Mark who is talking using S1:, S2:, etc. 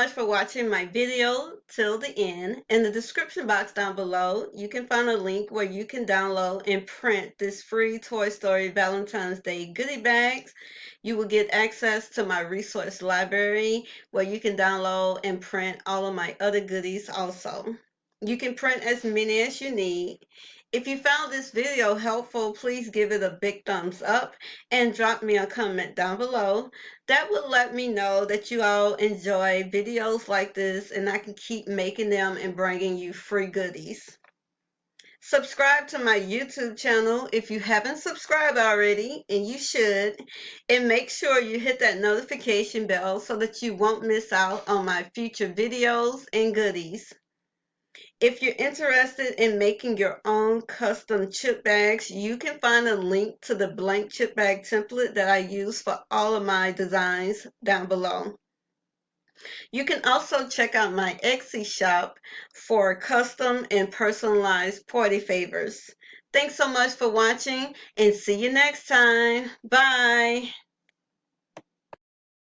S1: much for watching my video till the end. In the description box down below, you can find a link where you can download and print this free Toy Story Valentine's Day goodie bags. You will get access to my resource library where you can download and print all of my other goodies also. You can print as many as you need. If you found this video helpful, please give it a big thumbs up and drop me a comment down below. That will let me know that you all enjoy videos like this and I can keep making them and bringing you free goodies. Subscribe to my YouTube channel if you haven't subscribed already, and you should. And make sure you hit that notification bell so that you won't miss out on my future videos and goodies. If you're interested in making your own custom chip bags, you can find a link to the blank chip bag template that I use for all of my designs down below. You can also check out my Etsy shop for custom and personalized party favors. Thanks so much for watching and see you next time. Bye.